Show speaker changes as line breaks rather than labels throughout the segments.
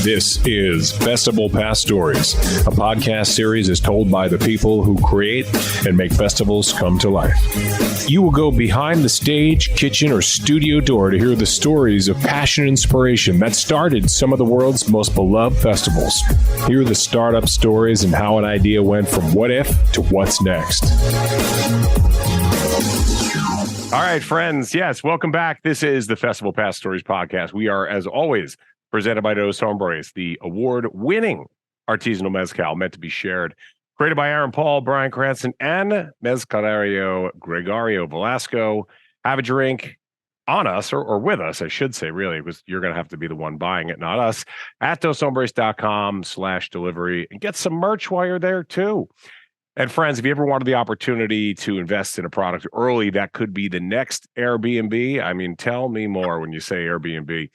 This is FestivalPass Stories, a podcast series is told by the people who create and make festivals come to life. You will go behind the stage, kitchen, or studio door to hear the stories of passion and inspiration that started some of the world's most beloved festivals. Hear the startup stories and how an idea went from what if to what's next. All right, friends. Yes, welcome back. This is the FestivalPass Stories podcast. We are, as always, presented by Dos Hombres, the award-winning artisanal mezcal meant to be shared. Created by Aaron Paul, Brian Cranston, and Mezcalario Gregorio Velasco. Have a drink on us, or with us, I should say, really, because you're going to have to be the one buying it, not us, at doshombres.com/delivery, and get some merch while you're there, too. And friends, if you ever wanted the opportunity to invest in a product early, that could be the next Airbnb. I mean, tell me more when you say Airbnb.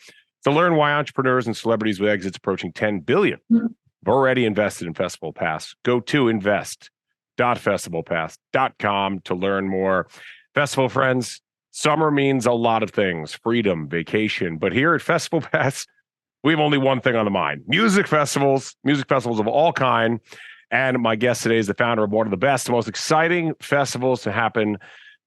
To learn why entrepreneurs and celebrities with exits approaching $10 billion have already invested in Festival Pass, go to invest.festivalpass.com to learn more. Festival friends, summer means a lot of things, freedom, vacation. But here at Festival Pass, we have only one thing on the mind: music festivals of all kind. And my guest today is the founder of one of the best, most exciting festivals to happen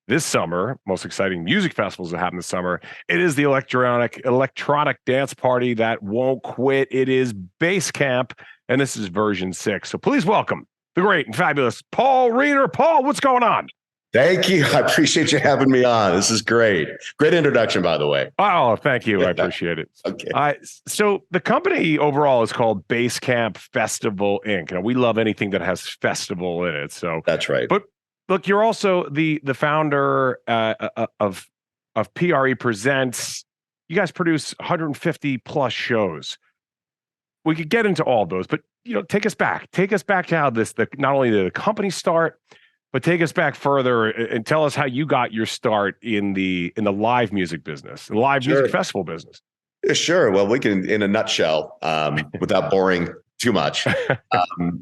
this summer, most exciting music festivals that happen this summer. It is the electronic dance party that won't quit. It is Base Camp, and this is version 6. So please welcome the great and fabulous Paul Reeder. Paul, what's going on?
Thank you. I appreciate you having me on. This is great. Great introduction, by the way.
Oh, thank you. I appreciate it.
Okay.
So the company overall is called Base Camp Festival Inc. And we love anything that has festival in it. So
that's right.
But look, you're also the founder of PRE Presents. You guys produce 150 plus shows. We could get into all of those, but take us back. Take us back to how not only did the company start, but take us back further and tell us how you got your start in the live music business, the live music festival business.
Sure. Well, we can, in a nutshell, without boring too much.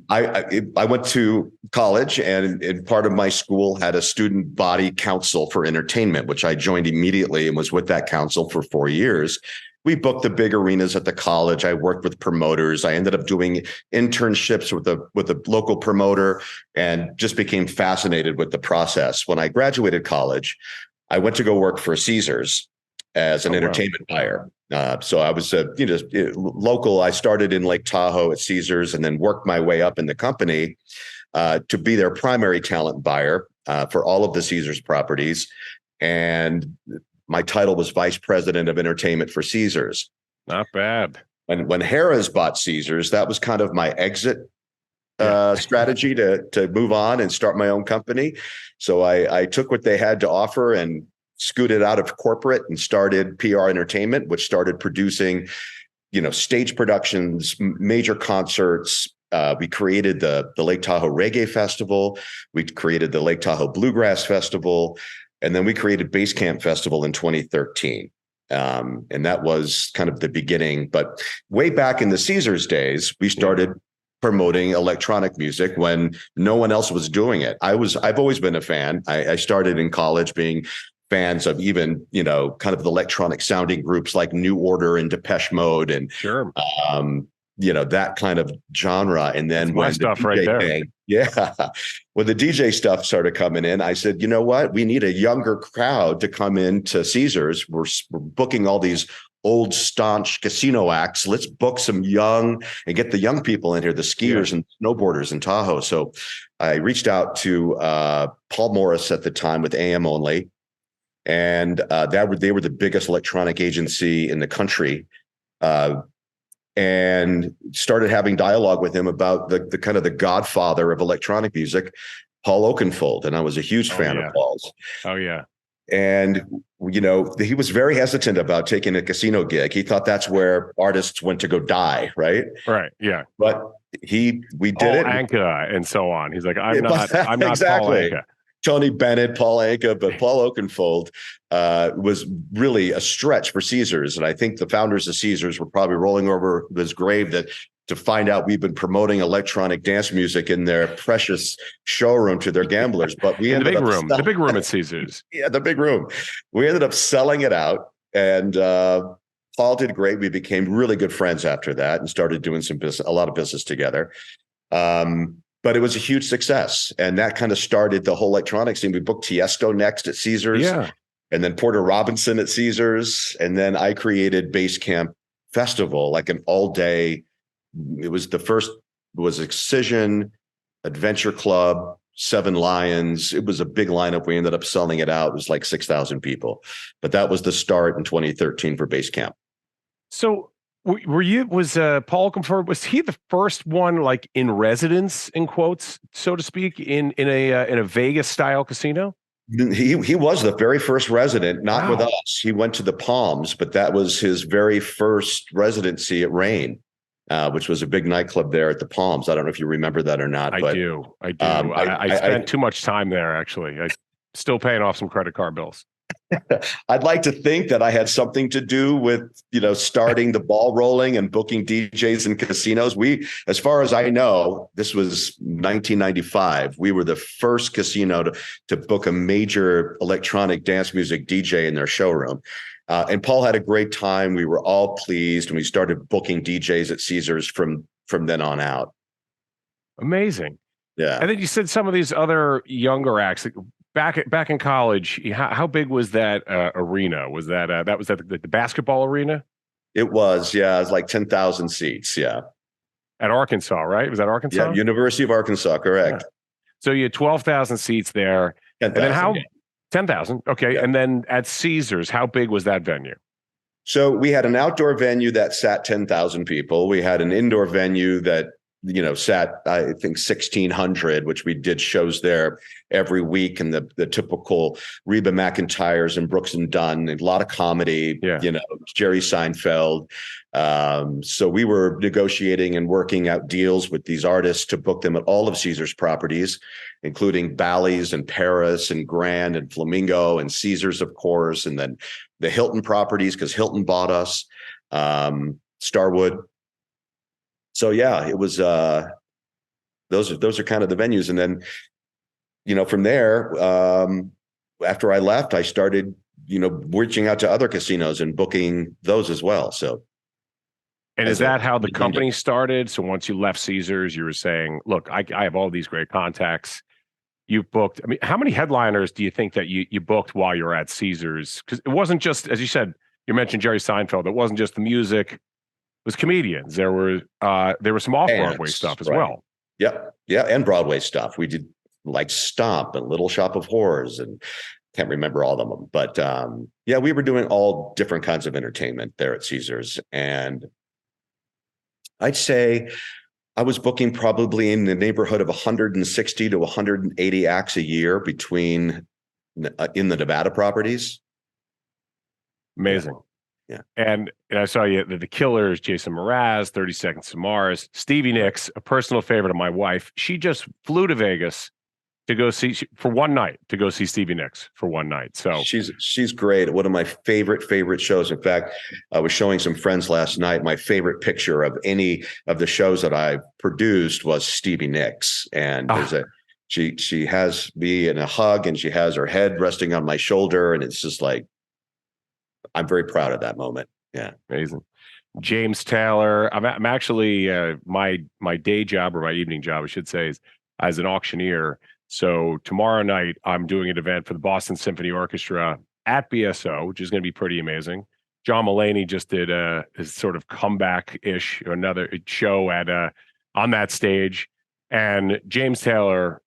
I went to college, and part of my school had a student body council for entertainment, which I joined immediately and was with that council for 4 years. We booked the big arenas at the college. I worked with promoters. I ended up doing internships with a local promoter and just became fascinated with the process. When I graduated college, I went to go work for Caesars as an entertainment buyer. So I was local. I started in Lake Tahoe at Caesars and then worked my way up in the company to be their primary talent buyer for all of the Caesars properties. And my title was Vice President of Entertainment for Caesars.
Not bad.
When Harrah's bought Caesars, that was kind of my exit strategy to move on and start my own company. So I took what they had to offer and scooted out of corporate and started PR Entertainment, which started producing, stage productions, major concerts. We created the Lake Tahoe Reggae Festival. We created the Lake Tahoe Bluegrass Festival. And then we created Base Camp Festival in 2013. And that was kind of the beginning. But way back in the Caesars days, we started promoting electronic music when no one else was doing it. I've always been a fan. I started in college being fans of even, kind of the electronic sounding groups like New Order and Depeche Mode and that kind of genre. And then when
stuff DJ right there.
When the DJ stuff started coming in, I said, you know what? We need a younger crowd to come into Caesars. We're booking all these old staunch casino acts. Let's book some young and get the young people in here, the skiers and snowboarders in Tahoe. So I reached out to Paul Morris at the time with AM Only. And they were the biggest electronic agency in the country. And started having dialogue with him about the kind of the godfather of electronic music, Paul Oakenfold. And I was a huge fan of Paul's.
Oh, yeah.
And, he was very hesitant about taking a casino gig. He thought that's where artists went to go die, right?
Right, yeah.
But we did it.
Anka and so on. He's like, I'm not
exactly.
Paul Anka.
Tony Bennett, Paul Anka, but Paul Oakenfold was really a stretch for Caesars. And I think the founders of Caesars were probably rolling over his grave to find out we've been promoting electronic dance music in their precious showroom to their gamblers. But we ended up
the big room at Caesars.
Yeah, the big room. We ended up selling it out. And Paul did great. We became really good friends after that and started doing a lot of business together. But it was a huge success. And that kind of started the whole electronics scene. We booked Tiesto next at Caesars.
Yeah.
And then Porter Robinson at Caesars. And then I created Basecamp Festival, like an all-day. It was Excision, Adventure Club, Seven Lions. It was a big lineup. We ended up selling it out. It was like 6,000 people. But that was the start in 2013 for Basecamp.
So was Paul confirmed, was he the first one like in residence, in quotes, so to speak, in a Vegas style casino?
He was the very first resident, not with us. He went to the Palms, but that was his very first residency at Rain, which was a big nightclub there at the Palms. I don't know if you remember that or not.
I do. I spent too much time there, actually. I still paying off some credit card bills.
I'd like to think that I had something to do with, starting the ball rolling and booking DJs in casinos. As far as I know, this was 1995. We were the first casino to book a major electronic dance music DJ in their showroom. And Paul had a great time. We were all pleased, and we started booking DJs at Caesars from then on out.
Amazing.
Yeah.
And then you said some of these other younger acts. Back in college, how big was that arena? Was that the basketball arena?
It was, yeah. It was like 10,000 seats, yeah.
At Arkansas, right? Was that Arkansas?
Yeah, University of Arkansas, correct.
Yeah. So you had 12,000 seats there.
10,000,
and then
yeah.
10,000, okay. Yeah. And then at Caesars, how big was that venue?
So we had an outdoor venue that sat 10,000 people. We had an indoor venue that sat, I think, 1,600, which we did shows there every week, and the typical Reba McEntire's and Brooks and Dunn, and a lot of comedy, Jerry Seinfeld. So we were negotiating and working out deals with these artists to book them at all of Caesar's properties, including Bally's and Paris and Grand and Flamingo and Caesar's, of course, and then the Hilton properties, because Hilton bought us, Starwood. So yeah, it was those are kind of the venues. And then, from there, after I left, I started, reaching out to other casinos and booking those as well. So
and is that how the company started? So once you left Caesars, you were saying, look, I have all these great contacts. You've booked, I mean, how many headliners do you think that you booked while you were at Caesars? Because it wasn't just, as you said, you mentioned Jerry Seinfeld. It wasn't just the music. It was comedians. There were some off-Broadway stuff as well.
Yeah, and Broadway stuff. We did like Stomp and Little Shop of Horrors, and can't remember all of them. But we were doing all different kinds of entertainment there at Caesars. And I'd say I was booking probably in the neighborhood of 160 to 180 acts a year between in the Nevada properties.
Amazing.
Yeah.
And I saw you the Killers, Jason Mraz, 30 Seconds to Mars, Stevie Nicks, a personal favorite of my wife. She just flew to Vegas to go see Stevie Nicks for one night. So
she's great. One of my favorite shows. In fact, I was showing some friends last night. My favorite picture of any of the shows that I've produced was Stevie Nicks. And she has me in a hug, and she has her head resting on my shoulder. And it's just like, I'm very proud of that moment. Yeah.
Amazing. James Taylor. I'm actually my day job, or my evening job, I should say, is as an auctioneer. So tomorrow night I'm doing an event for the Boston Symphony Orchestra at BSO, which is going to be pretty amazing. John Mulaney just did his sort of comeback-ish, another show on that stage, and James Taylor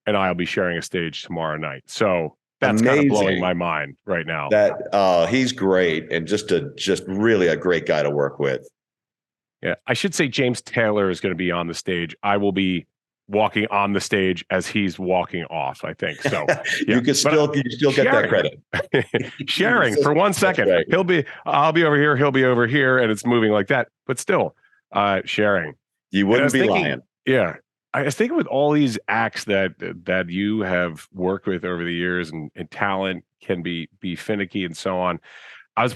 and I will be sharing a stage tomorrow night. So that's kind of blowing my mind right now.
He's great, and just really a great guy to work with.
Yeah, I should say James Taylor is going to be on the stage. I will be walking on the stage as he's walking off, I think. So
you can still get that credit.
Sharing for 1 second. Right. I'll be over here, he'll be over here, and it's moving like that. But still, sharing.
You wouldn't be lying.
Yeah. I was thinking with all these acts that you have worked with over the years, and talent can be finicky and so on. I was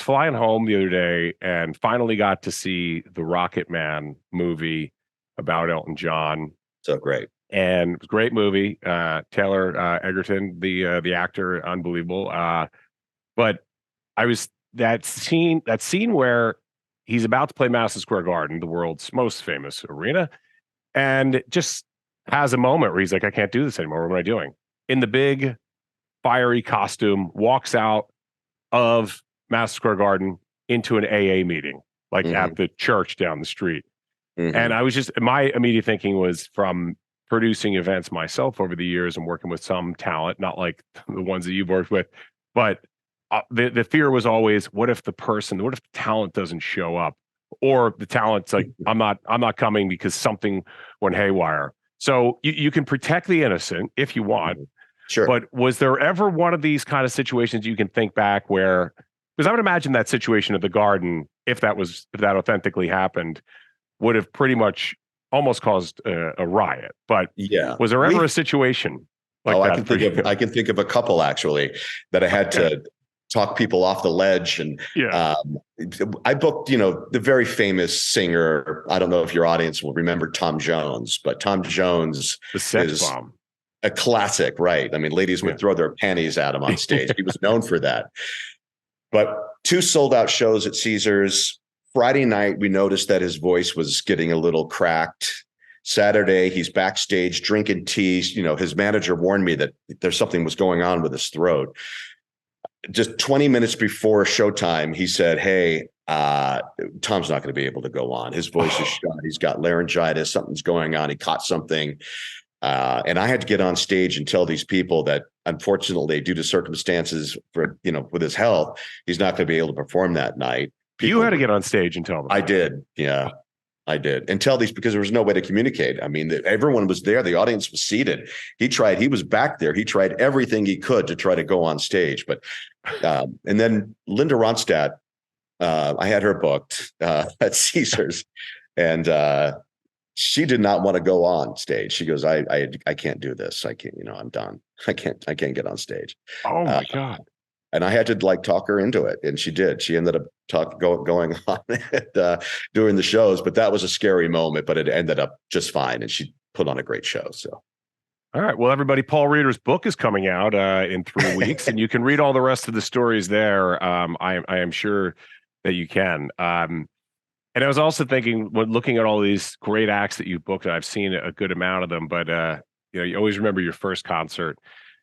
flying home the other day and finally got to see the Rocket Man movie about Elton John.
So great.
And it was a great movie. Taylor Egerton, the actor, unbelievable. But I was that scene where he's about to play Madison Square Garden, the world's most famous arena, and just has a moment where he's like, I can't do this anymore. What am I doing? In the big fiery costume, walks out of Madison Square Garden into an AA meeting, like
Mm-hmm.
at the church down the street.
Mm-hmm.
And I was just, my immediate thinking was, from producing events myself over the years and working with some talent, not like the ones that you've worked with, but the fear was always, what if the talent doesn't show up, or the talent's like, I'm not coming because something went haywire. So you can protect the innocent if you want.
Sure.
But was there ever one of these kind of situations you can think back where, because I would imagine that situation at the Garden, if that authentically happened, would have pretty much almost caused a riot. But
yeah,
was there ever a situation like that?
I can think of a couple actually that I had to talk people off the ledge. And I booked, the very famous singer. I don't know if your audience will remember Tom Jones, but Tom Jones
the sex bomb.
A classic, right? I mean, ladies would throw their panties at him on stage. He was known for that. But 2 sold-out shows at Caesars. Friday night, we noticed that his voice was getting a little cracked. Saturday, he's backstage drinking tea. His manager warned me that there's something was going on with his throat. Just 20 minutes before showtime, he said, hey, Tom's not going to be able to go on. His voice is shot. He's got laryngitis. Something's going on. He caught something. And I had to get on stage and tell these people that, unfortunately, due to circumstances with his health, he's not going to be able to perform that night.
You had to get on stage and tell them.
I did. Yeah, I did. And tell these, because there was no way to communicate. I mean, everyone was there. The audience was seated. He was back there. He tried everything he could to try to go on stage. But, and then Linda Ronstadt, I had her booked at Caesars, and she did not want to go on stage. She goes, I can't do this. I can't, I'm done. I can't get on stage.
Oh my God.
And I had to talk her into it. And she did. She ended up going on doing the shows, but that was a scary moment, but it ended up just fine. And she put on a great show. So.
All right. Well, everybody, Paul Reeder's book is coming out in 3 weeks, and you can read all the rest of the stories there. I am sure that you can. And I was also thinking, when looking at all these great acts that you booked, I've seen a good amount of them, but you always remember your first concert.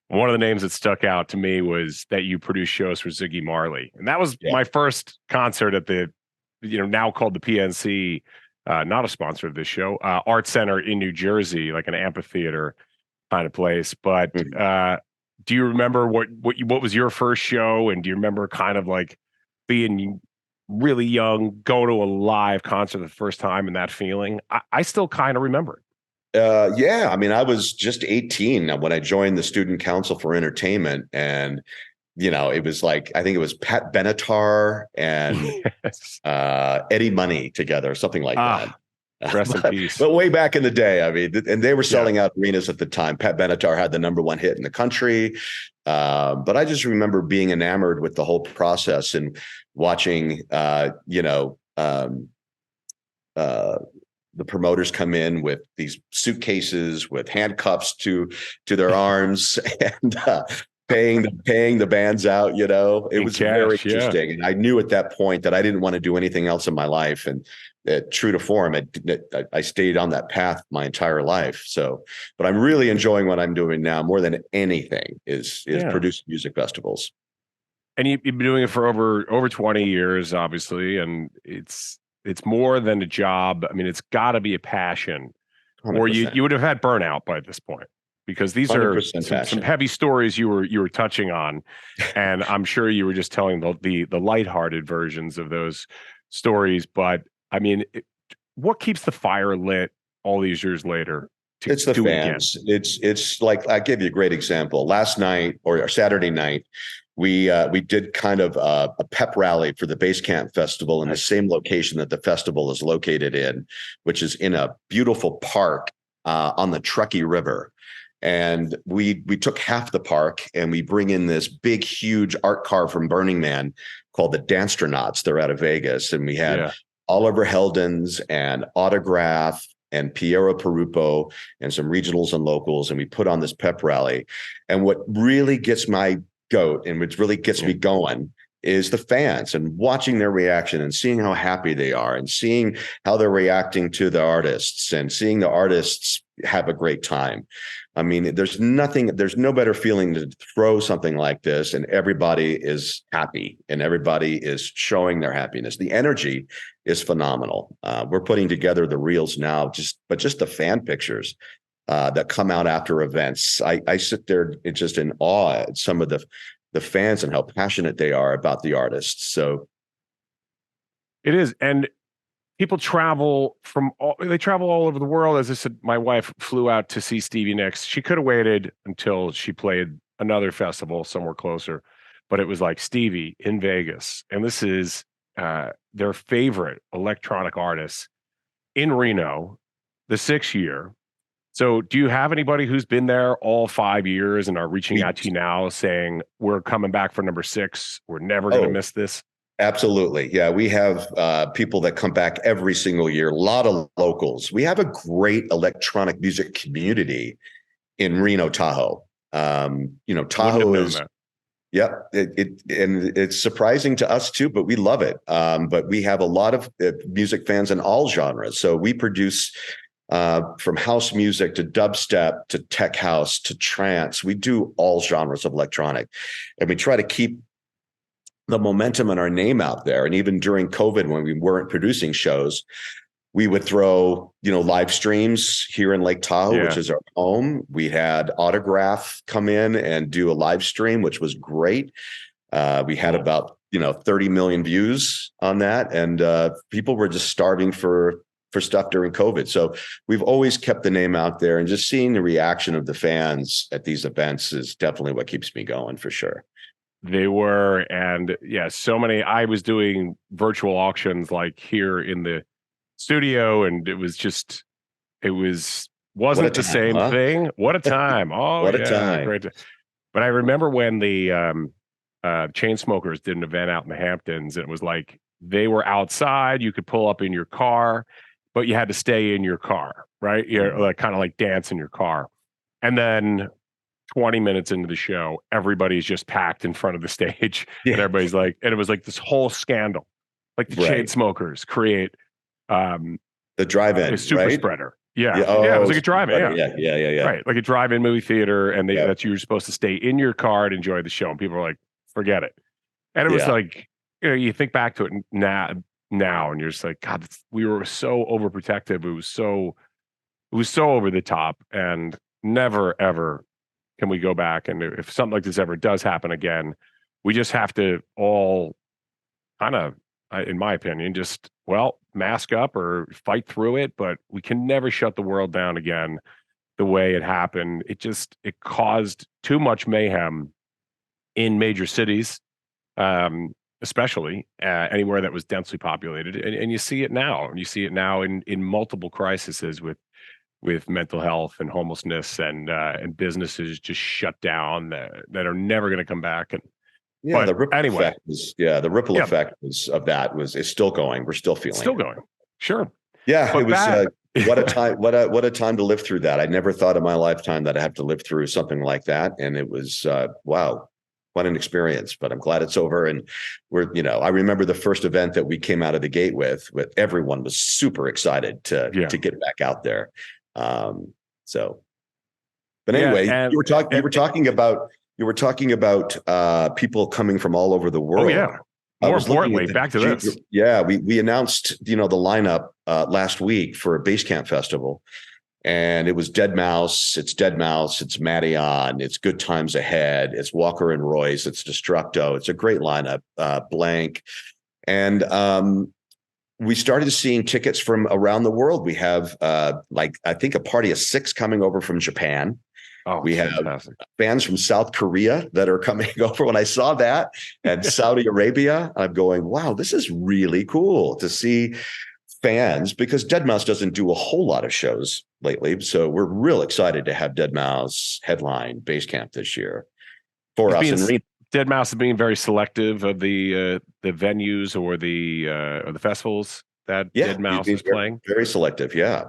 One of the names that stuck out to me was that you produced shows for Ziggy Marley, and that was my first concert at the, now called the PNC, not a sponsor of this show, Art Center in New Jersey, like an amphitheater kind of place. But do you remember what was your first show, and do you remember kind of like being really young, go to a live concert the first time, and that feeling? I still kind of remember it.
Yeah, I mean, I was just 18 when I joined the Student Council for Entertainment, and it was like, I think it was Pat Benatar and Eddie Money together, something like that.
Rest in peace.
But way back in the day, I mean, and they were selling out arenas at the time. Pat Benatar had the number 1 hit in the country. But I just remember being enamored with the whole process and watching, the promoters come in with these suitcases with handcuffs to their arms and paying the bands out. It was very interesting. And I knew at that point that I didn't want to do anything else in my life. And true to form, I stayed on that path my entire life. So, but I'm really enjoying what I'm doing now more than anything is produce music festivals.
And you've been doing it for over 20 years, obviously, and it's more than a job. I mean, it's got to be a passion, 100%. Or you would have had burnout by this point, because these are some heavy stories you were touching on, and I'm sure you were just telling the lighthearted versions of those stories. But I mean, what keeps the fire lit all these years later?
It's the fans. It's like, I give you a great example. Last night or Saturday night, we did kind of a pep rally for the Base Camp Festival in the same location that the festival is located in, which is in a beautiful park on the Truckee River. And we took half the park, and we bring in this big, huge art car from Burning Man called the Danstronauts. They're out of Vegas. And we had Oliver Heldens and Autograph and Piero Perupo and some regionals and locals. And we put on this pep rally. And what really gets my goat and which really gets me going is the fans and watching their reaction and seeing how happy they are and seeing how they're reacting to the artists and seeing the artists have a great time. I mean, there's no better feeling to throw something like this and everybody is happy and everybody is showing their happiness. The energy is phenomenal. We're putting together the reels now, but just the fan pictures that come out after events. I sit there just in awe at some of the fans and how passionate they are about the artists. So
it is. And people travel they travel all over the world. As I said, my wife flew out to see Stevie Nicks. She could have waited until she played another festival somewhere closer, but it was like Stevie in Vegas. And this is their favorite electronic artist in Reno, the 6th year. So do you have anybody who's been there all 5 years and are reaching out to you now saying, we're coming back for number 6. We're never going to miss this?
Absolutely. Yeah, we have people that come back every single year, a lot of locals. We have a great electronic music community in Reno, Tahoe. Tahoe is, it's surprising to us too, but we love it. But we have a lot of music fans in all genres. So we produce from house music to dubstep to tech house to trance. We do all genres of electronic, and we try to keep the momentum and our name out there. And even during COVID, when we weren't producing shows, we would throw, live streams here in Lake Tahoe, which is our home. We had Autograph come in and do a live stream, which was great. We had about, 30 million views on that. And people were just starving for stuff during COVID. So we've always kept the name out there, and just seeing the reaction of the fans at these events is definitely what keeps me going for sure.
They were, and so many. I was doing virtual auctions like here in the studio, and it wasn't the same thing. What a time! Oh,
what a time!
Great. But I remember when the Chainsmokers did an event out in the Hamptons, and it was like they were outside. You could pull up in your car, but you had to stay in your car, right? You're like kind of like dance in your car, and then 20 minutes into the show, everybody's just packed in front of the stage. And everybody's like, and it was like this whole scandal. Like the Chainsmokers create
the drive-in,
a super spreader. Yeah. It was like a drive-in.
Yeah.
Right. Like a drive-in movie theater. And that's you're supposed to stay in your car and enjoy the show. And people are like, forget it. And it was like, you think back to it now and you're just like, God, we were so overprotective. It was so over the top, and never, ever can we go back. And if something like this ever does happen again, we just have to all kind of, in my opinion, just, mask up or fight through it. But we can never shut the world down again the way it happened. It caused too much mayhem in major cities, especially anywhere that was densely populated. And you see it now. And you see it now in multiple crises with mental health and homelessness and businesses just shut down that are never going to come back. And
the ripple effect of that is still going. We're still feeling it.
Going. Sure.
Yeah, but it was what a time. What a time to live through that. I never thought in my lifetime that I have to live through something like that, and it was wow. What an experience, but I'm glad it's over. And I remember the first event that we came out of the gate with everyone was super excited to get back out there. But anyway, you were talking about people coming from all over the world.
Oh yeah. More importantly, back to this.
Yeah, we announced, the lineup last week for a Basecamp festival. And it was Deadmau5, it's Madeon, it's Good Times Ahead, it's Walker and Royce, it's Destructo. It's a great lineup, Blank. And we started seeing tickets from around the world. We have I think a party of 6 coming over from Japan.
Oh,
we
fantastic.
have fans from South Korea that are coming over. When I saw that, and Saudi Arabia, I'm going, wow, this is really cool to see fans, because Deadmau5 doesn't do a whole lot of shows lately. So we're real excited to have Deadmau5 headline Basecamp this year for us. And
Deadmau5 is being very selective of the venues or the festivals that Deadmau5 is playing.
Very selective, yeah.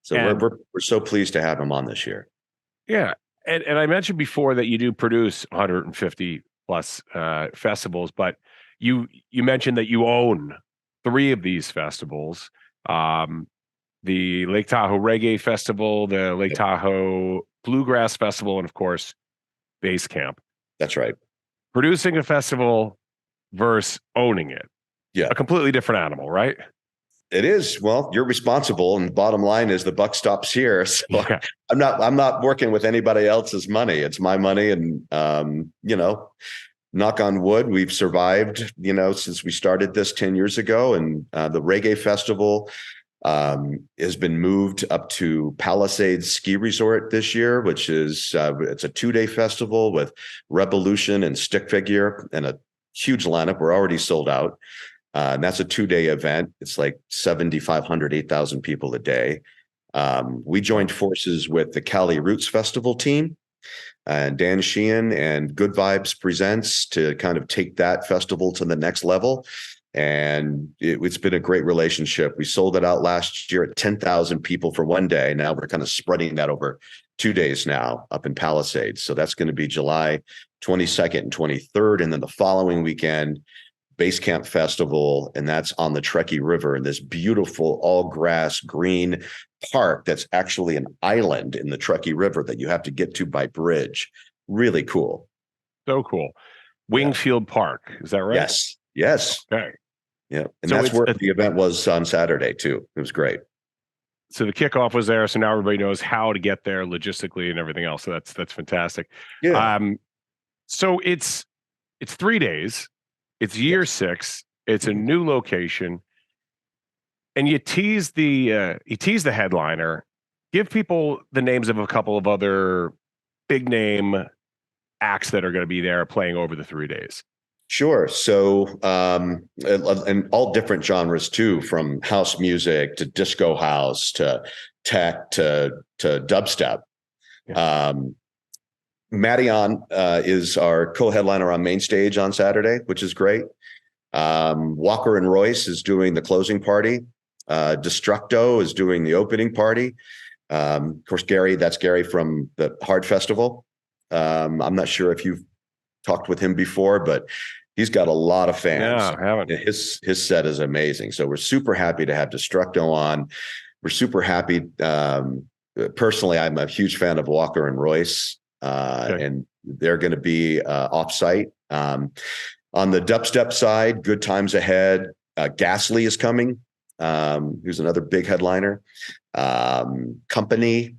So we're so pleased to have him on this year.
Yeah, and I mentioned before that you do produce 150 plus festivals. But you mentioned that you own 3 of these festivals. The Lake Tahoe Reggae Festival, the Lake Tahoe Bluegrass Festival, and of course, Base Camp.
That's right.
Producing a festival versus owning it.
Yeah.
A completely different animal, right?
It is. Well, you're responsible, and the bottom line is the buck stops here. So
Yeah.
I'm not working with anybody else's money. It's my money, and knock on wood, we've survived, since we started this 10 years ago. And the reggae festival has been moved up to Palisades Ski Resort this year, which is it's a 2-day festival with Revolution and Stick Figure and a huge lineup. We're already sold out. And that's a 2-day event. It's like 7,500, 8,000 people a day. We joined forces with the Cali Roots Festival team, and Dan Sheehan and Good Vibes Presents to kind of take that festival to the next level. And it's been a great relationship. We sold it out last year at 10,000 people for 1 day. Now we're kind of spreading that over 2 days now up in Palisades. So that's going to be July 22nd and 23rd. And then the following weekend, Base Camp Festival, and that's on the Truckee River in this beautiful all grass green park that's actually an island in the Truckee River that you have to get to by bridge. Really cool.
So cool. Wingfield Park, is that right?
Yes.
Okay.
Yeah. And so that's where the event was on Saturday too. It was great.
So the kickoff was there. So now everybody knows how to get there logistically and everything else. So that's fantastic.
Yeah.
So it's 3 days. It's year 6. It's a new location, and you tease the headliner. Give people the names of a couple of other big name acts that are going to be there playing over the 3 days.
Sure. So, and all different genres too, from house music to disco house to tech to dubstep. Yeah. Madeon is our co-headliner on main stage on Saturday, which is great. Walker and Royce is doing the closing party. Destructo is doing the opening party. Of course, that's Gary from the Hard Festival. I'm not sure if you've talked with him before, but he's got a lot of fans.
Yeah, I haven't.
His set is amazing. So we're super happy to have Destructo on. We're super happy. Personally, I'm a huge fan of Walker and Royce. And they're going to be off-site. On the dubstep side, Good Times Ahead. Ghastly is coming, who's another big headliner. Company,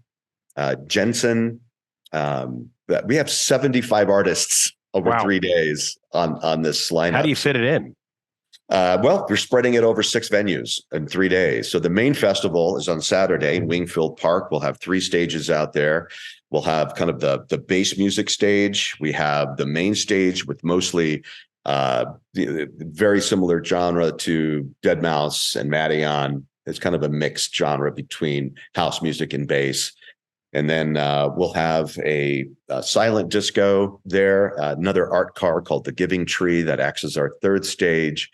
Jensen. We have 75 artists over 3 days on this lineup.
How do you fit it in?
Well, we're spreading it over 6 venues in 3 days. So the main festival is on Saturday in Wingfield Park. We'll have 3 stages out there. We'll have kind of the bass music stage. We have the main stage with mostly very similar genre to Deadmau5 and Madeon. It's kind of a mixed genre between house music and bass. And then we'll have a silent disco there, another art car called the Giving Tree that acts as our 3rd stage.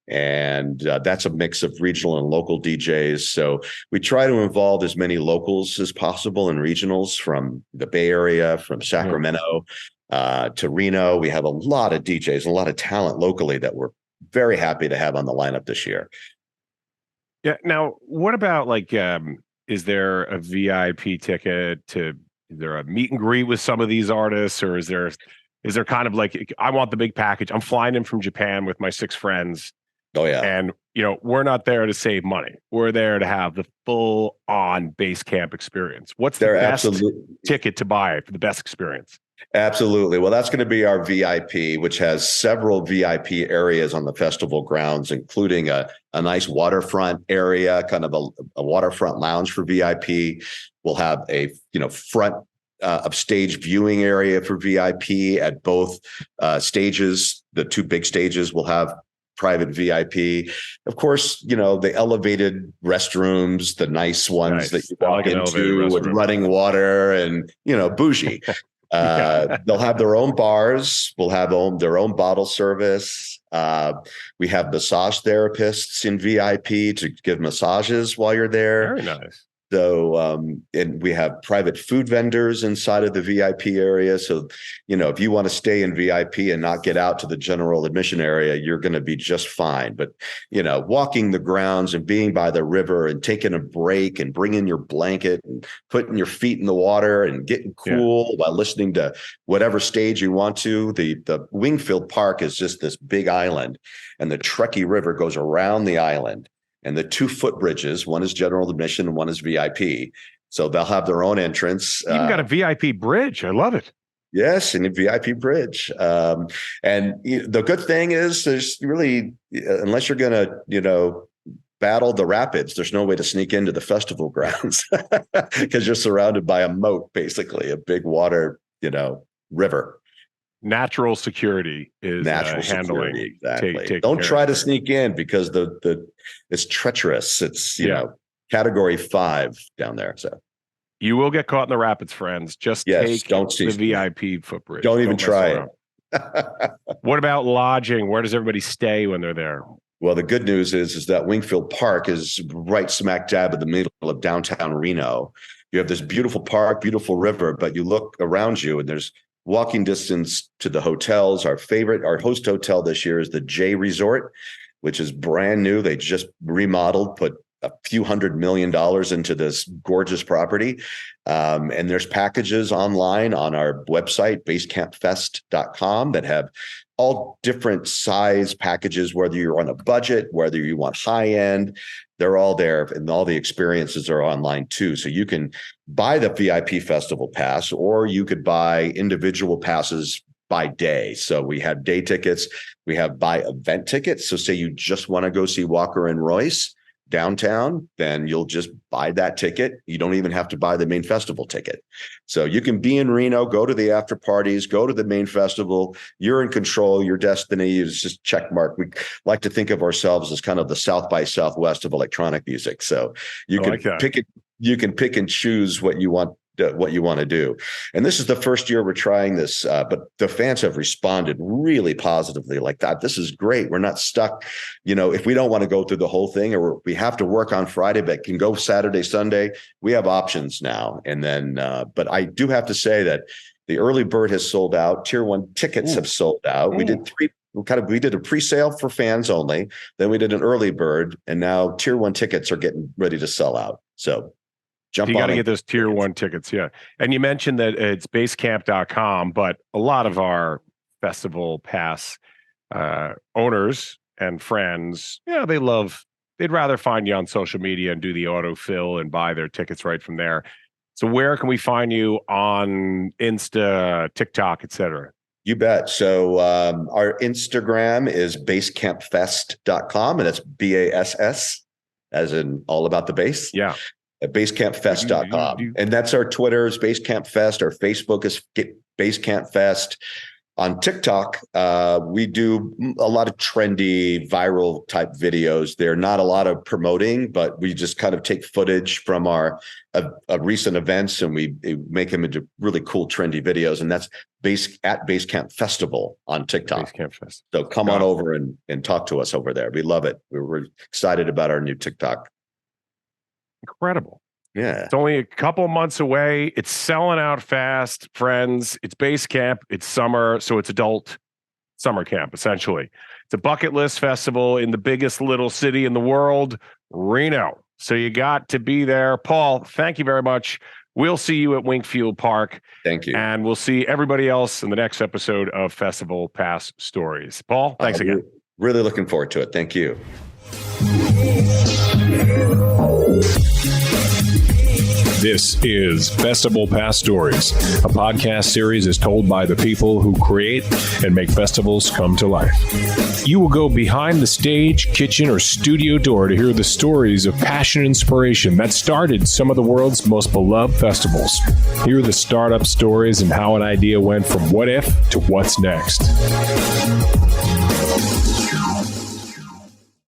And that's a mix of regional and local DJs. So we try to involve as many locals as possible and regionals from the Bay Area, from Sacramento to Reno. We have a lot of DJs, a lot of talent locally that we're very happy to have on the lineup this year.
Yeah. Now, what about is there a VIP ticket is there a meet and greet with some of these artists, or is there kind of I want the big package. I'm flying in from Japan with my 6 friends.
Oh yeah.
And we're not there to save money. We're there to have the full on base camp experience. What's the best ticket to buy for the best experience?
Absolutely. Well, that's going to be our VIP, which has several VIP areas on the festival grounds, including a nice waterfront area, kind of a waterfront lounge for VIP. We'll have a front of stage viewing area for VIP at both stages. The 2 big stages will have private VIP. Of course, the elevated restrooms, the nice ones that you walk into with running water and, bougie. They'll have their own bars. We'll have their own bottle service. We have massage therapists in VIP to give massages while you're there.
Very nice.
So, and we have private food vendors inside of the VIP area. So, if you want to stay in VIP and not get out to the general admission area, you're going to be just fine. But, walking the grounds and being by the river and taking a break and bringing your blanket and putting your feet in the water and getting cool while listening to whatever stage you want to. The Wingfield Park is just this big island, and the Truckee River goes around the island. And the 2 footbridges, one is general admission and one is VIP. So they'll have their own entrance.
You've got a VIP bridge. I love it.
Yes, and a VIP bridge. And the good thing is there's really, unless you're going to, battle the rapids, there's no way to sneak into the festival grounds because you're surrounded by a moat, basically, a big water, river.
Natural security is handling.
Exactly. Don't try to sneak in because it's treacherous. It's category 5 down there. So
you will get caught in the rapids, friends. Just take the VIP footbridge.
Don't even try it.
What about lodging? Where does everybody stay when they're there?
Well, the good news is that Wingfield Park is right smack dab in the middle of downtown Reno. You have this beautiful park, beautiful river, but you look around you and there's walking distance to the hotels. Our host hotel this year is the J Resort, which is brand new. They just remodeled, put a few $100 million into this gorgeous property. And there's packages online on our website, basecampfest.com, that have all different size packages, whether you're on a budget, whether you want high end, they're all there, and all the experiences are online too. So you can buy the VIP festival pass, or you could buy individual passes by day. So we have day tickets, we have by event tickets. So say you just want to go see Walker and Royce downtown, then you'll just buy that ticket. You don't even have to buy the main festival ticket. So you can be in Reno, go to the after parties, go to the main festival. You're in control. Your destiny is just check mark. We like to think of ourselves as kind of the South by Southwest of electronic music. So you can pick it. You can pick and choose what you want to do. And this is the first year we're trying this, but the fans have responded really positively like that. This is great. We're not stuck. If we don't want to go through the whole thing, or we have to work on Friday, but can go Saturday, Sunday, we have options now. And then, but I do have to say that the early bird has sold out. Tier 1 tickets have sold out. We did we did a pre-sale for fans only. Then we did an early bird, and now Tier 1 tickets are getting ready to sell out. So you got to
get those Tier 1 tickets. Yeah. And you mentioned that it's basecamp.com, but a lot of our festival pass owners and friends, they'd rather find you on social media and do the autofill and buy their tickets right from there. So where can we find you on Insta, TikTok, etc.?
You bet. So our Instagram is basecampfest.com, and it's BASS as in all about the bass.
Yeah.
At basecampfest.com. And that's our Twitter is Basecamp Fest. Our Facebook is Basecamp Fest. On TikTok, we do a lot of trendy, viral type videos. They're not a lot of promoting, but we just kind of take footage from our recent events and we make them into really cool, trendy videos. And that's at Basecamp Festival on TikTok.
Basecamp Fest.
So come on over and talk to us over there. We love it. We're excited about our new TikTok.
Incredible.
Yeah.
It's only a couple months away. It's selling out fast, friends. It's base camp. It's summer. So it's adult summer camp, essentially. It's a bucket list festival in the biggest little city in the world, Reno. So you got to be there. Paul, thank you very much. We'll see you at Wingfield Park.
Thank you.
And we'll see everybody else in the next episode of Festival Pass Stories. Paul, thanks again.
Really looking forward to it. Thank you.
This is Festival Pass Stories, a podcast series is told by the people who create and make festivals come to life. You will go behind the stage, kitchen, or studio door to hear the stories of passion and inspiration that started some of the world's most beloved festivals. Hear the startup stories and how an idea went from what if to what's next.